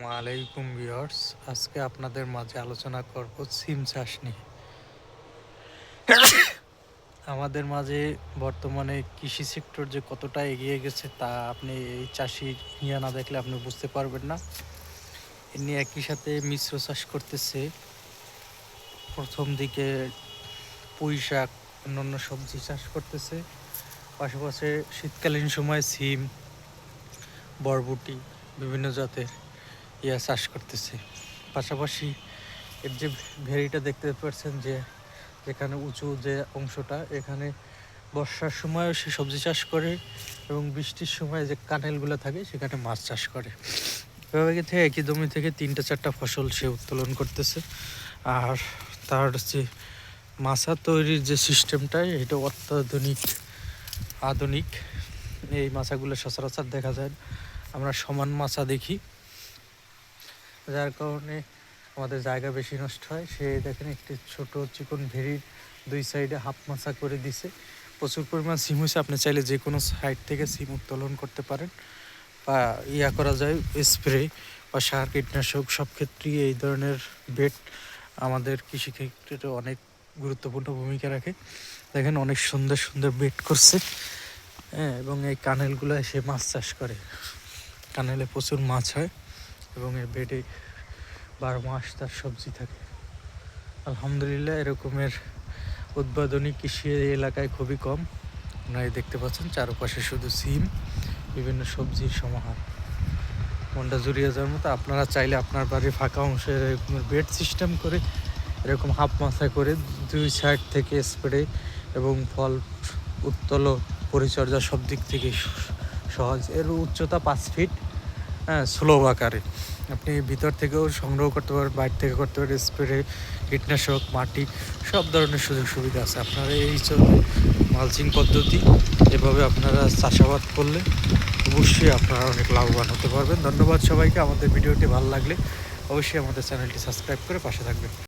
ওয়ালাইকুম ভিউয়ার্স, আজকে আপনাদের মাঝে আলোচনা করব সিম চাষ নিয়ে। আমাদের মাঝে বর্তমানে কৃষি সেক্টর যে কতটা এগিয়ে গেছে তা আপনি এই চাষি নিয়ে না দেখলে আপনি বুঝতে পারবেন না। এমনি একই সাথে মিশ্র চাষ করতেছে। প্রথম দিকে পুঁই শাক, অন্যান্য সবজি চাষ করতেছে, পাশাপাশি শীতকালীন সময় সিম, বরবটি, বিভিন্ন জাতের চাষ করতেছে। পাশাপাশি এর যে ভেরিটা দেখতে পাচ্ছেন, যে যেখানে উঁচু যে অংশটা, এখানে বর্ষার সময়ও সে সবজি চাষ করে এবং বৃষ্টির সময় যে কানেলগুলো থাকে সেখানে মাছ চাষ করে। এভাবে থেকে একই জমি থেকে 3-4টা ফসল সে উত্তোলন করতেছে। আর তার যে মাছা তৈরির যে সিস্টেমটা, এটা অত্যাধুনিক, আধুনিক। এই মাছাগুলো সচরাচর দেখা যায়, আমরা সমান মাছা দেখি, যার কারণে আমাদের জায়গা বেশি নষ্ট হয়। সে দেখেন একটি ছোট চিকন ভেরির 2 সাইডে হাফ মাছা করে দিছে। প্রচুর পরিমাণ সিম হয়েছে, আপনি চাইলে যে কোনো সাইড থেকে সিম উত্তোলন করতে পারেন বা করা যায়। স্প্রে বা সার, কীটনাশক সব ক্ষেত্রেই এই ধরনের বেড আমাদের কৃষিক্ষেত্রে অনেক গুরুত্বপূর্ণ ভূমিকা রাখে। দেখেন অনেক সুন্দর সুন্দর বেড করছে, হ্যাঁ। এবং এই কানেলগুলো সে মাছ চাষ করে। কানেলে প্রচুর মাছ হয় এবং এই বেডে 12 মাস তার সবজি থাকে। আলহামদুলিল্লাহ, এরকমের উদ্ভাবনী কৃষি এই এলাকায় খুবই কম। আপনারা দেখতে পাচ্ছেন চারপাশে শুধু সিম, বিভিন্ন সবজির সমাহার, মনটা জুড়িয়ে যাওয়ার মতো। আপনারা চাইলে আপনার বাড়ির ফাঁকা অংশে এরকমের বেড সিস্টেম করে, এরকম হাফ মাছা করে 2 সাইড থেকে স্প্রে এবং ফল উত্তোলন, পরিচর্যা সব দিক থেকে সহজ। এর উচ্চতা 5 ফিট, হ্যাঁ, স্লোভ আকারে। আপনি ভিতর থেকেও সংগ্রহ করতে পারেন, বাইরে থেকে করতে পারেন। স্প্রে, কীটনাশক, মাটি সব ধরনের সুযোগ সুবিধা আছে। আপনারা এই চলবে মালচিং পদ্ধতি, এভাবে আপনারা চাষাবাদ করলে অবশ্যই আপনারা অনেক লাভবান হতে পারবেন। ধন্যবাদ সবাইকে। আমাদের ভিডিওটি ভালো লাগলে অবশ্যই আমাদের চ্যানেলটি সাবস্ক্রাইব করে পাশে থাকবেন।